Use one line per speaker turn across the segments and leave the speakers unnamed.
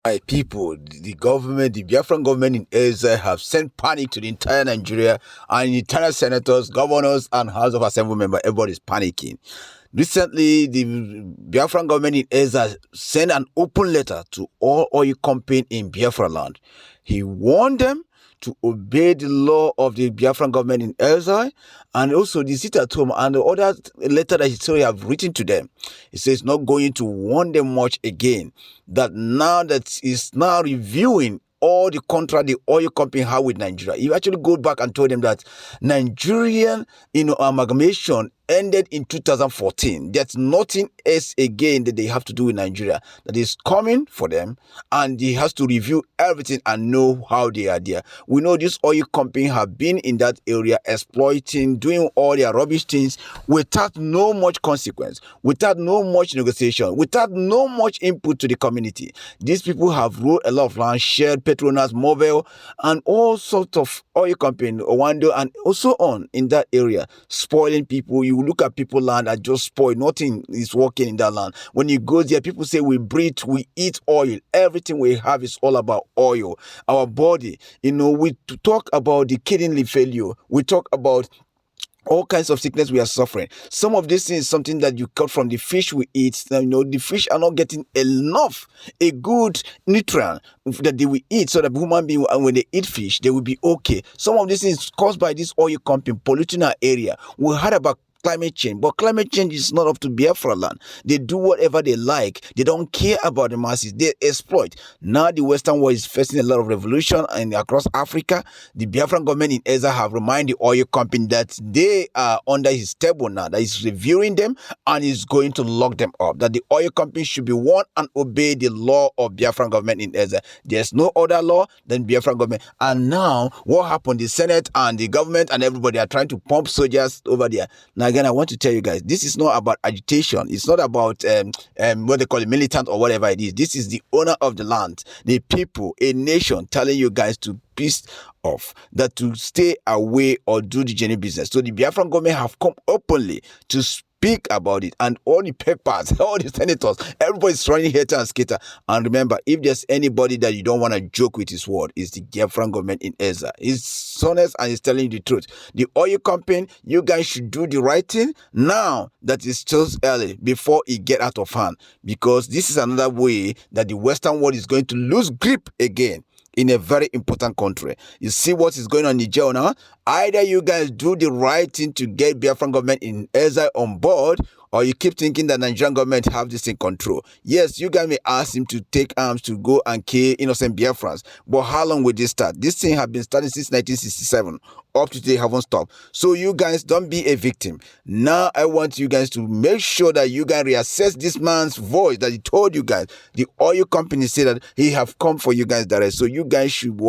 My people, the government, the Biafran government in Israel have sent panic to the entire Nigeria and the entire senators, governors, and House of Assembly members. Everybody is panicking. Recently, the Biafran government in Israel sent an open letter to all oil companies in Biafra land. He warned them to obey the law of the Biafran government in Israel, and also the sit at home and the other letter that he said he have written to them. He says not going to warn them much again. That now that he's now reviewing all the contract the oil company have with Nigeria. He actually go back and told them that Nigerian, amalgamation ended in 2014. There's nothing else again that they have to do with Nigeria that is coming for them, and he has to review everything and know how they are there. We know this oil company have been in that area exploiting, doing all their rubbish things without no much consequence, without no much negotiation, without no much input to the community. These people have ruled a lot of land, shared Petronas, Mobil, and all sorts of oil company, Owando, and also on in that area, spoiling people. You look at people land are just spoiled. Nothing is working in that land. When you go there, people say we breathe, we eat oil. Everything we have is all about oil. Our body, we talk about the kidney failure. We talk about all kinds of sickness we are suffering. Some of this is something that you cut from the fish we eat. The fish are not getting enough, a good nutrient that they will eat, so that human being, when they eat fish, they will be okay. Some of this is caused by this oil company polluting our area. We heard about climate change, but climate change is not up to Biafra land. They do whatever they like. They don't care about the masses. They exploit. Now the Western world is facing a lot of revolution, and across Africa, the Biafran government in Ezra have reminded the oil company that they are under his table now, that he's reviewing them and is going to lock them up. That the oil company should be warned and obey the law of Biafran government in Ezra. There's no other law than Biafran government. And now, what happened? The Senate and the government and everybody are trying to pump soldiers over there. Now, again, I want to tell you guys, this is not about agitation. It's not about what they call a militant or whatever it is. This is the owner of the land, the people, a nation telling you guys to piss off, that to stay away or do the genuine business. So the Biafran government have come openly to speak about it, and all the papers, all the senators, everybody's running hater and skater. And remember, if there's anybody that you don't want to joke with his word, is the Biafran government in Ezra. He's honest and he's telling you the truth. The oil company, you guys should do the right thing now that it's just early before it get out of hand, because this is another way that the Western world is going to lose grip again in a very important country. You see what is going on in Niger now? Either you guys do the right thing to get Biafran government in Ezra on board, or you keep thinking that Nigerian government have this in control. Yes, you guys may ask him to take arms to go and kill innocent Biafrans, but how long will this start? This thing has been starting since 1967. Up to today, haven't stopped. So you guys don't be a victim. Now I want you guys to make sure that you guys reassess this man's voice that he told you guys. The oil company said that he have come for you guys direct. So you guys should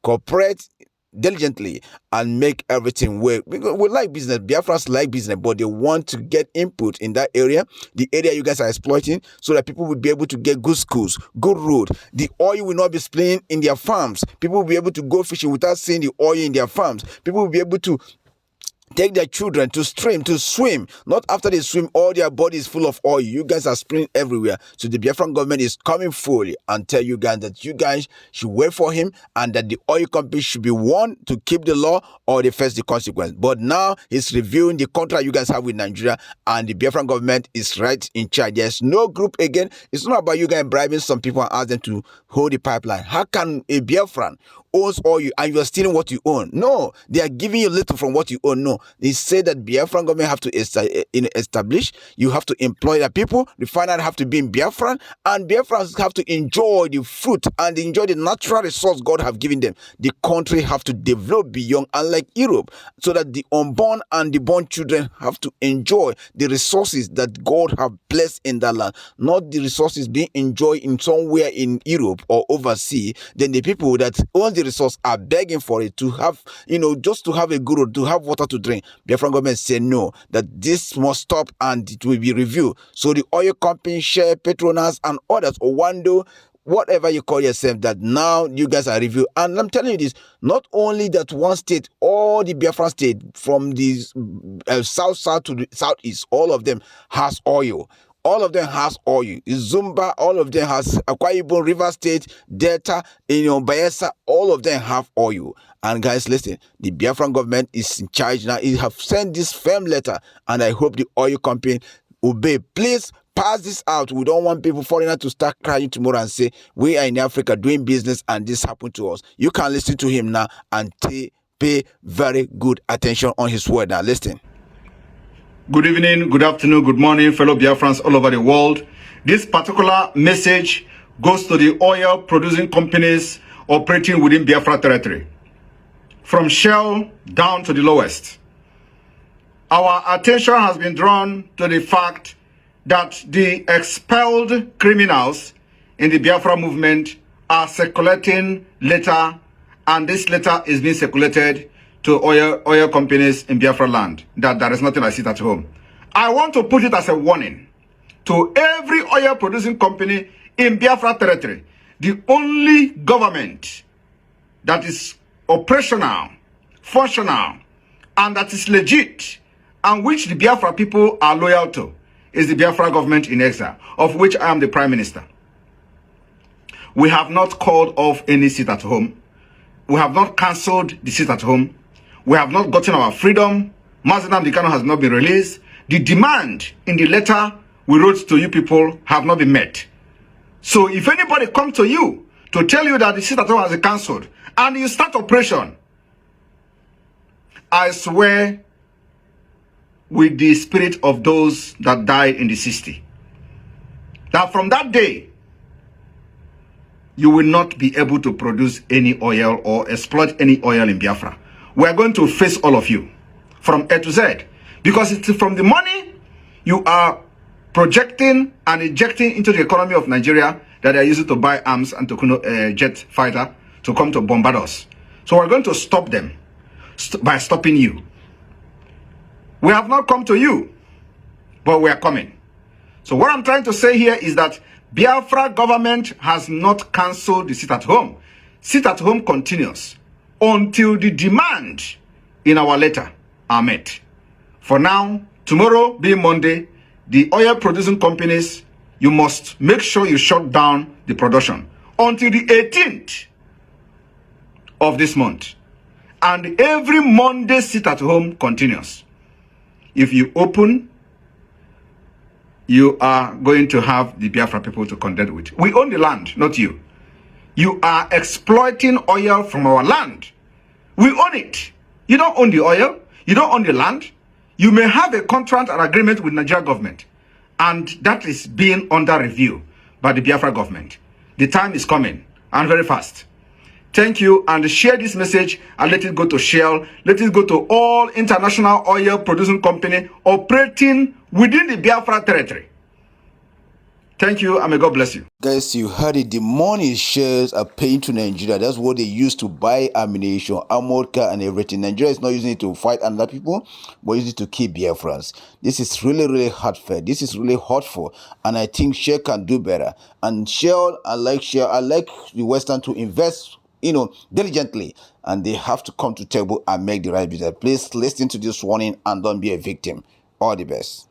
cooperate diligently and make everything work, because we like business. Biafrans like business, but they want to get input in that area, the area you guys are exploiting, so that people will be able to get good schools, good road. The oil will not be spilling in their farms. People will be able to go fishing without seeing the oil in their farms. People will be able to take their children to stream, to swim. Not after they swim, all their body is full of oil. You guys are spilling everywhere. So the Biafran government is coming fully and tell you guys that you guys should wait for him, and that the oil company should be warned to keep the law or they face the consequence. But now he's reviewing the contract you guys have with Nigeria, and the Biafran government is right in charge. There's no group again. It's not about you guys bribing some people and ask them to hold the pipeline. How can a Biafran owns all you and you are stealing what you own? No, they are giving you little from what you own. No, they say that Biafran government have to establish, you have to employ the people, refinery have to be in Biafran, and Biafrans have to enjoy the fruit and enjoy the natural resource God have given them. The country have to develop beyond, unlike Europe, so that the unborn and the born children have to enjoy the resources that God have blessed in that land, not the resources being enjoyed in somewhere in Europe or overseas. Then the people that own the resource are begging for it, to have, just to have a good road, to have water to drink. Biafran government said no, that this must stop and it will be reviewed. So the oil company, Shell, Petronas, and others, Owando, whatever you call yourself, that now you guys are reviewed. And I'm telling you this, not only that one state, all the Biafran state from the south to the southeast, all of them has oil. all of them has oil. Zumba, all of them has Akwa Ibom, River State, Delta, Bayelsa, all of them have oil. And guys, listen, the Biafran government is in charge now. It have sent this firm letter, and I hope the oil company obey. Please pass this out. We don't want people, foreigners, to start crying tomorrow and say, we are in Africa doing business and this happened to us. You can listen to him now and pay very good attention on his word. Now, listen.
Good evening, good afternoon, good morning, fellow Biafrans all over the world. This particular message goes to the oil producing companies operating within Biafra territory, from Shell down to the lowest. Our attention has been drawn to the fact that the expelled criminals in the Biafra movement are circulating letter, and this letter is being circulated to oil companies in Biafra land, that there is nothing like sit at home. I want to put it as a warning to every oil producing company in Biafra territory. The only government that is operational, functional, and that is legit, and which the Biafra people are loyal to, is the Biafra government in exile, of which I am the Prime Minister. We have not called off any sit at home. We have not cancelled the sit at home. We have not gotten our freedom. Mazi Nnamdi Kanu has not been released. The demand in the letter we wrote to you people have not been met. So if anybody comes to you to tell you that the sit at home has been cancelled and you start operation, I swear with the spirit of those that died in the 60, that from that day, you will not be able to produce any oil or exploit any oil in Biafra. We are going to face all of you from A to Z, because it's from the money you are projecting and injecting into the economy of Nigeria that they are using to buy arms and to jet fighter to come to bombard us. So we're going to stop them by stopping you. We have not come to you, but we are coming. So what I'm trying to say here is that Biafra government has not cancelled the sit at home. Sit at home continues until the demand in our letter are met. For now, tomorrow being Monday, the oil producing companies, you must make sure you shut down the production until the 18th of this month. And every Monday sit at home continues. If you open, you are going to have the Biafra people to contend with. We own the land, not you. You are exploiting oil from our land. We own it. You don't own the oil. You don't own the land. You may have a contract or agreement with Nigeria government, and that is being under review by the Biafra government. The time is coming, and very fast. Thank you, and share this message and let it go to Shell. Let it go to all international oil producing company operating within the Biafra territory. Thank you, and may God bless you.
Guys, you heard it. The money shares are paying to Nigeria. That's what they use to buy ammunition, armored car, and everything. Nigeria is not using it to fight other people, but using it to keep Biafrans. This is really, really heartfelt. This is really hurtful, and I think Shell can do better. And Shell, I like the Western to invest, diligently, and they have to come to table and make the right business. Please listen to this warning and don't be a victim. All the best.